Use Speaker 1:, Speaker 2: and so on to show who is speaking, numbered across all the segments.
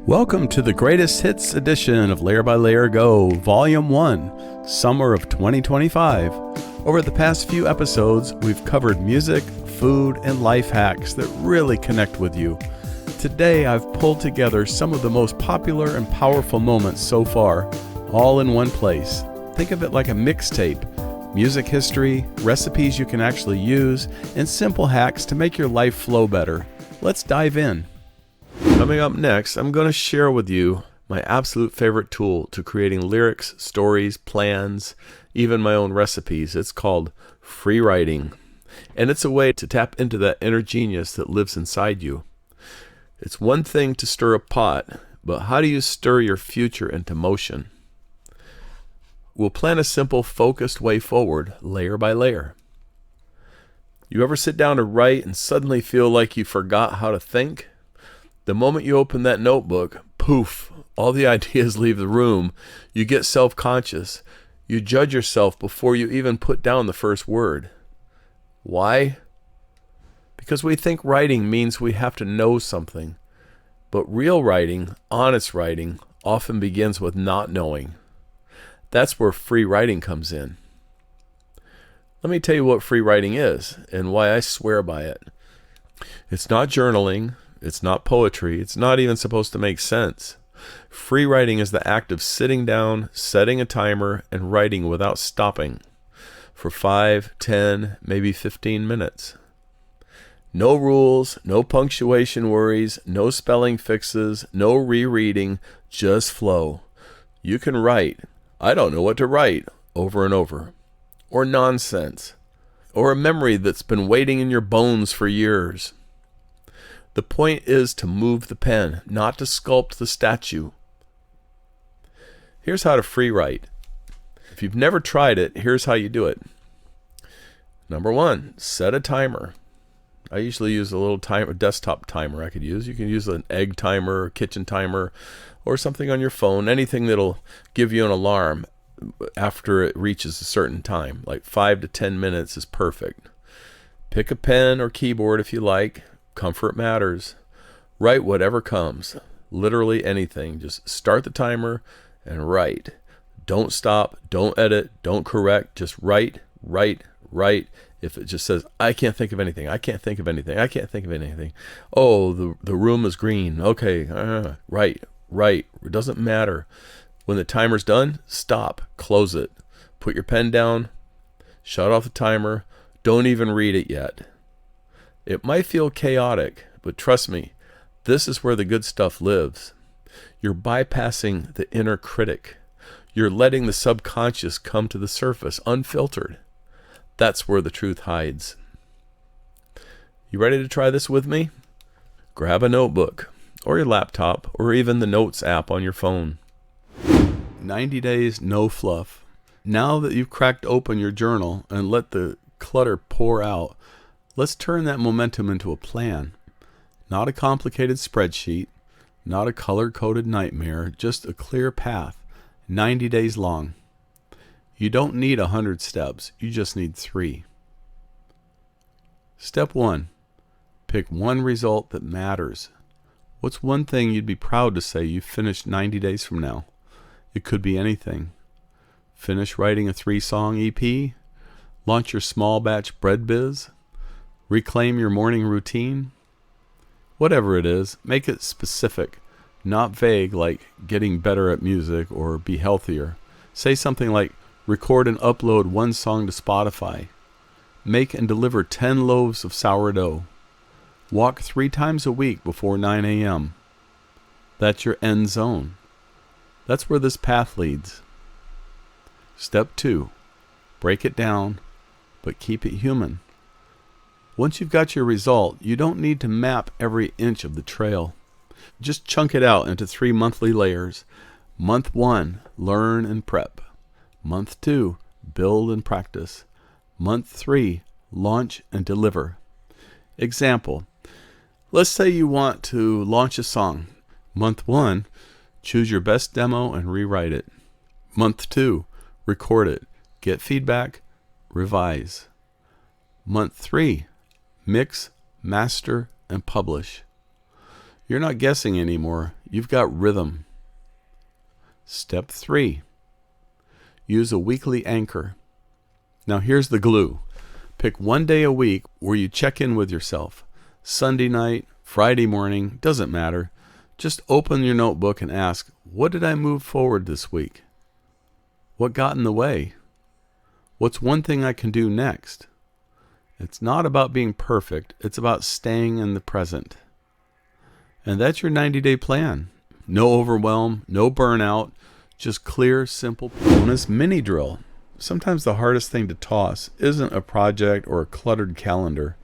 Speaker 1: Welcome to the greatest hits edition of Layer by Layer Go, Volume 1, Summer of 2025. Over the past few episodes, we've covered music, food, and life hacks that really connect with you. Today, I've pulled together some of the most popular and powerful moments so far, all in one place. Think of it like a mixtape. Music history, recipes you can actually use, and simple hacks to make your life flow better. Let's dive in. Coming up next, I'm going to share with you my absolute favorite tool to creating lyrics, stories, plans, even my own recipes. It's called Freewriting, and it's a way to tap into that inner genius that lives inside you. It's one thing to stir a pot, but how do you stir your future into motion? We'll plan a simple, focused way forward, layer by layer. You ever sit down to write and suddenly feel like you forgot how to think? The moment you open that notebook, poof, all the ideas leave the room. You get self-conscious. You judge yourself before you even put down the first word. Why? Because we think writing means we have to know something. But real writing, honest writing, often begins with not knowing. That's where free writing comes in. Let me tell you what free writing is and why I swear by it. It's not journaling. It's not poetry. It's not even supposed to make sense. Free writing is the act of sitting down, setting a timer, and writing without stopping for 5, 10, maybe 15 minutes. No rules, no punctuation worries, no spelling fixes, no rereading, just flow. You can write, "I don't know what to write," over and over, or nonsense, or a memory that's been waiting in your bones for years. The point is to move the pen, not to sculpt the statue. Here's how to free write. If you've never tried it, here's how you do it. Number 1, set a timer. I usually use a little timer, desktop timer I could use. You can use an egg timer, kitchen timer, or something on your phone, anything that'll give you an alarm after it reaches a certain time. Like 5 to 10 minutes is perfect. Pick a pen or keyboard if you like. Comfort matters. Write whatever comes. Literally anything. Just start the timer and write. Don't stop. Don't edit. Don't correct. Just write, write, write. If it just says, "I can't think of anything. I can't think of anything. I can't think of anything." Oh, the room is green. Okay. Write, write. It doesn't matter. When the timer's done, stop. Close it. Put your pen down. Shut off the timer. Don't even read it yet. It might feel chaotic, but trust me, this is where the good stuff lives. You're bypassing the inner critic. You're letting the subconscious come to the surface, unfiltered. That's where the truth hides. You ready to try this with me? Grab a notebook, or your laptop, or even the Notes app on your phone. 90 days, no fluff. Now that you've cracked open your journal and let the clutter pour out, let's turn that momentum into a plan. Not a complicated spreadsheet, not a color-coded nightmare, just a clear path, 90 days long. You don't need 100 steps, you just need 3. Step 1, pick one result that matters. What's one thing you'd be proud to say you finished 90 days from now? It could be anything. Finish writing a 3-song EP? Launch your small batch bread biz? Reclaim your morning routine? Whatever it is, make it specific, not vague like getting better at music or be healthier. Say something like, record and upload 1 song to Spotify. Make and deliver 10 loaves of sourdough. Walk 3 times a week before 9 a.m. That's your end zone. That's where this path leads. Step 2, break it down, but keep it human. Once you've got your result, you don't need to map every inch of the trail. Just chunk it out into 3 monthly layers. Month 1, learn and prep. Month 2, build and practice. Month 3, launch and deliver. Example, let's say you want to launch a song. Month 1, choose your best demo and rewrite it. Month 2, record it, get feedback, revise. Month 3, mix, master, and publish. You're not guessing anymore. You've got rhythm. Step 3. Use a weekly anchor. Now here's the glue. Pick one day a week where you check in with yourself. Sunday night, Friday morning, doesn't matter. Just open your notebook and ask, what did I move forward this week? What got in the way? What's one thing I can do next? It's not about being perfect. It's about staying in the present. And that's your 90-day plan. No overwhelm, no burnout, just clear, simple. Bonus mini drill. Sometimes the hardest thing to toss isn't a project or a cluttered calendar.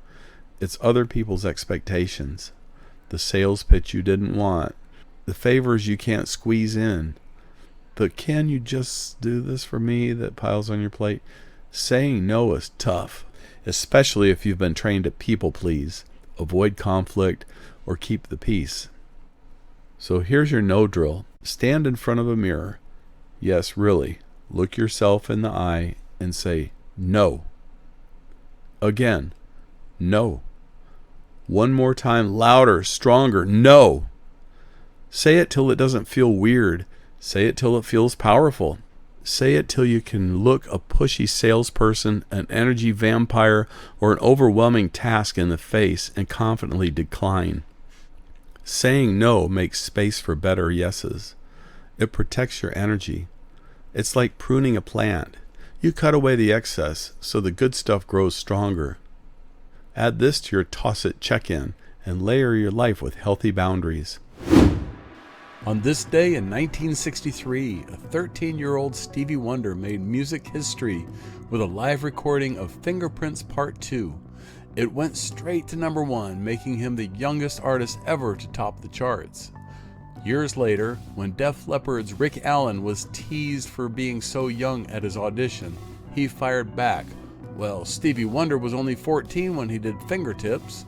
Speaker 1: It's other people's expectations. The sales pitch you didn't want. The favors you can't squeeze in. The can you just do this for me that piles on your plate. Saying no is tough, especially if you've been trained to people please, avoid conflict, or keep the peace. So here's your no drill. Stand in front of a mirror. Yes, really. Look yourself in the eye and say no. Again, no. One more time, louder, stronger, no. Say it till it doesn't feel weird. Say it till it feels powerful. Say it till you can look a pushy salesperson, an energy vampire, or an overwhelming task in the face and confidently decline. Saying no makes space for better yeses. It protects your energy. It's like pruning a plant. You cut away the excess so the good stuff grows stronger. Add this to your toss-it check-in and layer your life with healthy boundaries. On this day in 1963, a 13-year-old Stevie Wonder made music history with a live recording of Fingerprints Part 2. It went straight to number 1, making him the youngest artist ever to top the charts. Years later, when Def Leppard's Rick Allen was teased for being so young at his audition, he fired back, "Well, Stevie Wonder was only 14 when he did Fingertips."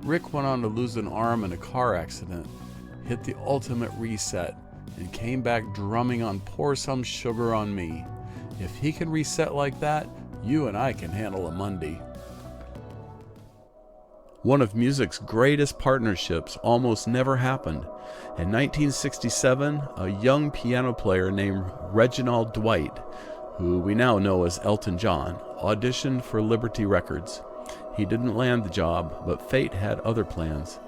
Speaker 1: Rick went on to lose an arm in a car accident, hit the ultimate reset, and came back drumming on Pour Some Sugar on Me. If he can reset like that, you and I can handle a Monday. One of music's greatest partnerships almost never happened. In 1967, a young piano player named Reginald Dwight, who we now know as Elton John, auditioned for Liberty Records. He didn't land the job, but fate had other plans.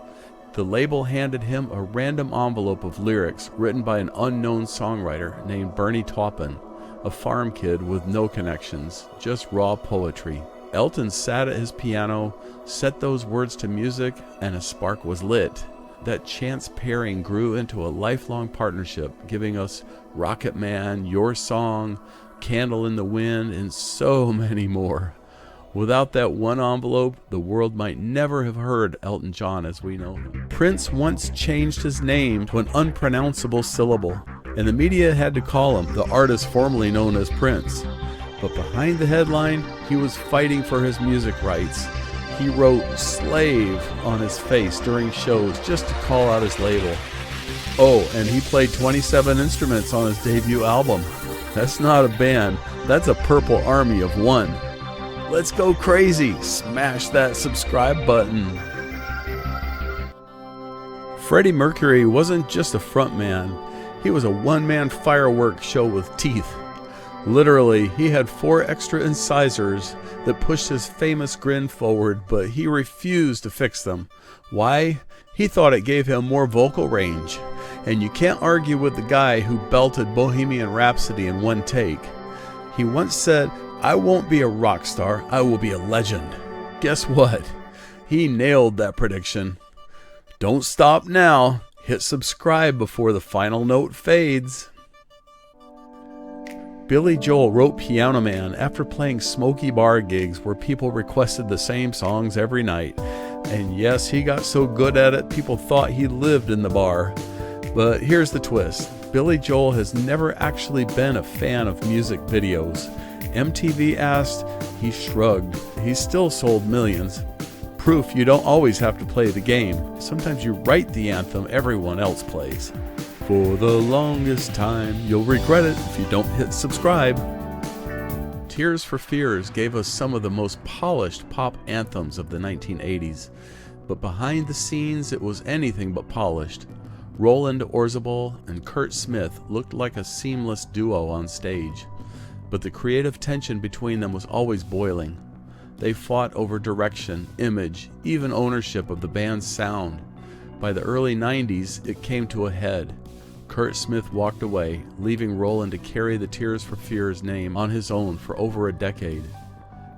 Speaker 1: The label handed him a random envelope of lyrics written by an unknown songwriter named Bernie Taupin, a farm kid with no connections, just raw poetry. Elton sat at his piano, set those words to music, and a spark was lit. That chance pairing grew into a lifelong partnership, giving us Rocket Man, Your Song, Candle in the Wind, and so many more. Without that one envelope, the world might never have heard Elton John as we know him. Prince once changed his name to an unpronounceable syllable, and the media had to call him the artist formerly known as Prince. But behind the headline, he was fighting for his music rights. He wrote "slave" on his face during shows just to call out his label. Oh, and he played 27 instruments on his debut album. That's not a band, that's a purple army of one. Let's go crazy. Smash that subscribe button. Freddie Mercury wasn't just a frontman. He was a one-man fireworks show with teeth. Literally, he had 4 extra incisors that pushed his famous grin forward, but he refused to fix them. Why? He thought it gave him more vocal range. And you can't argue with the guy who belted Bohemian Rhapsody in one take. He once said, "I won't be a rock star, I will be a legend." Guess what? He nailed that prediction. Don't stop now. Hit subscribe before the final note fades. Billy Joel wrote Piano Man after playing smoky bar gigs where people requested the same songs every night. And yes, he got so good at it, people thought he lived in the bar. But here's the twist. Billy Joel has never actually been a fan of music videos. MTV asked, he shrugged. He still sold millions. Proof you don't always have to play the game. Sometimes you write the anthem everyone else plays. For the longest time, you'll regret it if you don't hit subscribe. Tears for Fears gave us some of the most polished pop anthems of the 1980s. but behind the scenes it was anything but polished. Roland Orzabal and Kurt Smith looked like a seamless duo on stage, but the creative tension between them was always boiling. They fought over direction, image, even ownership of the band's sound. By the early 90s, it came to a head. Kurt Smith walked away, leaving Roland to carry the Tears for Fears name on his own for over a decade.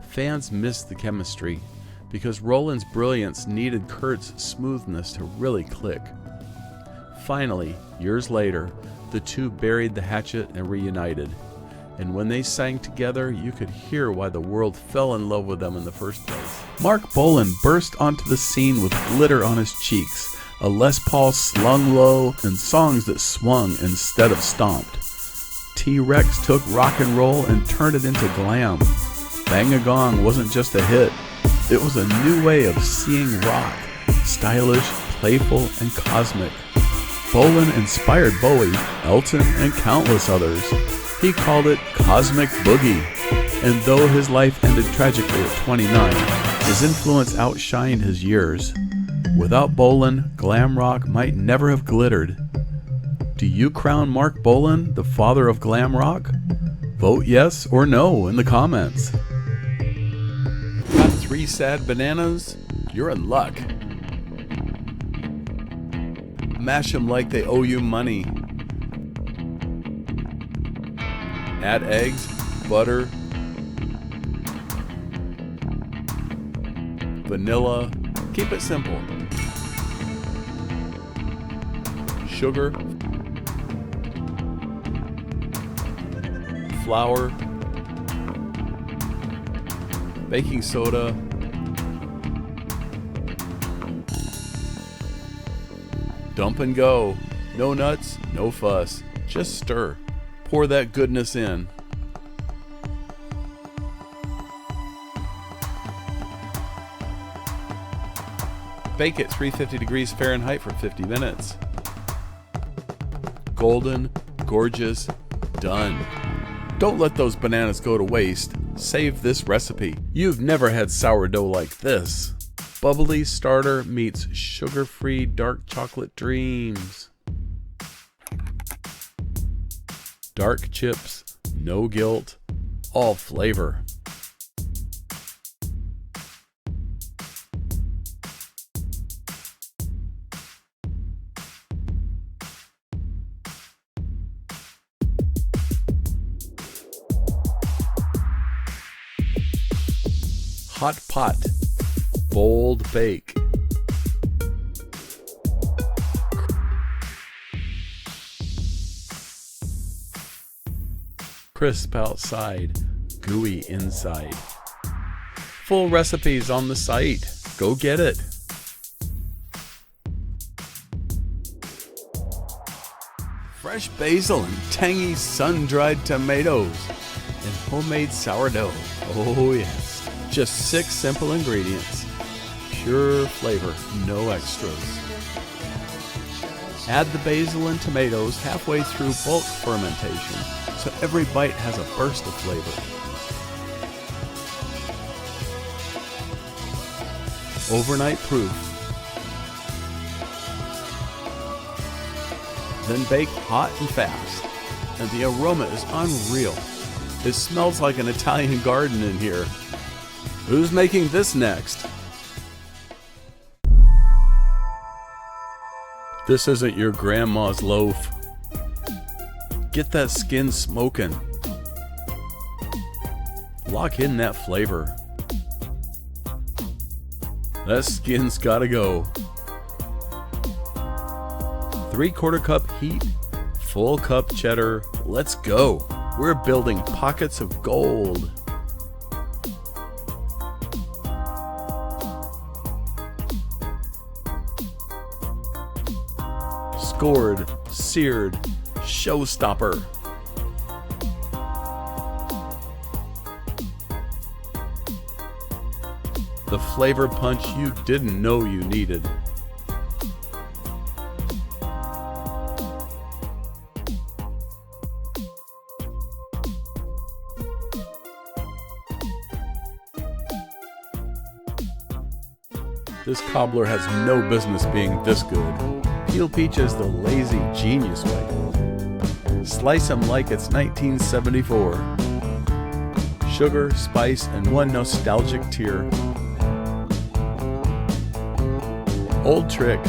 Speaker 1: Fans missed the chemistry, because Roland's brilliance needed Kurt's smoothness to really click. Finally, years later, the two buried the hatchet and reunited. And when they sang together, you could hear why the world fell in love with them in the first place. Mark Bolan burst onto the scene with glitter on his cheeks, a Les Paul slung low, and songs that swung instead of stomped. T-Rex took rock and roll and turned it into glam. Bang a Gong wasn't just a hit, it was a new way of seeing rock, stylish, playful, and cosmic. Bolan inspired Bowie, Elton, and countless others. He called it Cosmic Boogie, and though his life ended tragically at 29, his influence outshined his years. Without Bolan, glam rock might never have glittered. Do you crown Mark Bolan the father of glam rock? Vote yes or no in the comments. Got 3 sad bananas? You're in luck. Mash them like they owe you money. Add eggs, butter, vanilla. Keep it simple. Sugar, flour, baking soda, dump and go. No nuts, no fuss. Just stir. Pour that goodness in. Bake at 350 degrees Fahrenheit for 50 minutes. Golden, gorgeous, done. Don't let those bananas go to waste. Save this recipe. You've never had sourdough like this. Bubbly starter meets sugar-free dark chocolate dreams. Dark chips, no guilt, all flavor. Hot pot, bold bake. Crisp outside, gooey inside. Full recipes on the site. Go get it. Fresh basil and tangy sun-dried tomatoes and homemade sourdough. Oh yes. Just 6 simple ingredients. Pure flavor, no extras. Add the basil and tomatoes halfway through bulk fermentation, so every bite has a burst of flavor. Overnight proof. Then bake hot and fast, and the aroma is unreal. It smells like an Italian garden in here. Who's making this next? This isn't your grandma's loaf. Get that skin smoking. Lock in that flavor. That skin's gotta go. 3/4 cup heat, full cup cheddar. Let's go. We're building pockets of gold. Scored, seared, showstopper. The flavor punch you didn't know you needed. This cobbler has no business being this good. Peel peaches the lazy, genius way. Slice 'em like it's 1974. Sugar, spice, and one nostalgic tear. Old trick.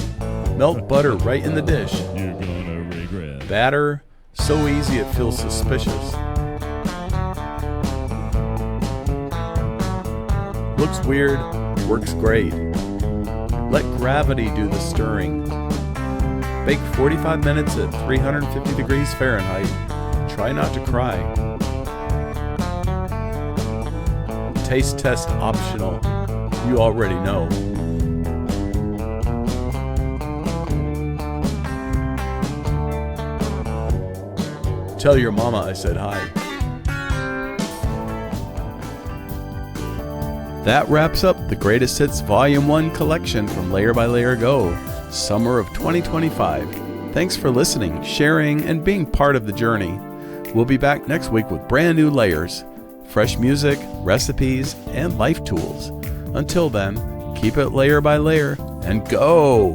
Speaker 1: Melt butter right in the dish.
Speaker 2: You're gonna regret.
Speaker 1: Batter, so easy it feels suspicious. Looks weird, works great. Let gravity do the stirring. Bake 45 minutes at 350 degrees Fahrenheit. Try not to cry. Taste test optional. You already know. Tell your mama I said hi. That wraps up the Greatest Hits Volume 1 collection from Layer by Layer Go, summer of 2025. Thanks for listening, sharing, and being part of the journey. We'll be back next week with brand new layers, fresh music, recipes, and life tools. Until then, keep it layer by layer and go!